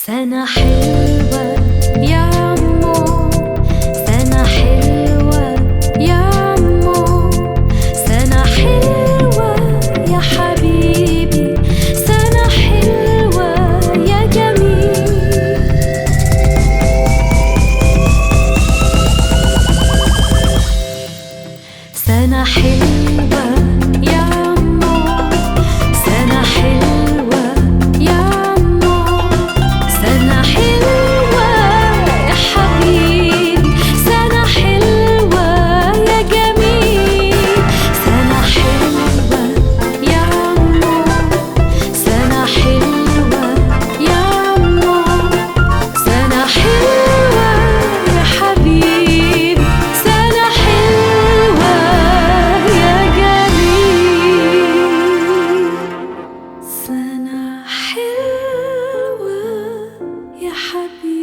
سنة حلوة يا عمو، سنة حلوة يا عمو، سنة حلوة يا حبيبي، سنة حلوة يا جميل. سنة حلوة يا عمو، سنة حلوة يا عمو، سنة حلوة يا حبيبي، سنة حلوة يا جميل. سنة حلوة يا عمو، سنة حلوة يا عمو، سنة حلوة يا حبيبي، سنة حلوة يا جميل. سنة حلوة يا حبيبي.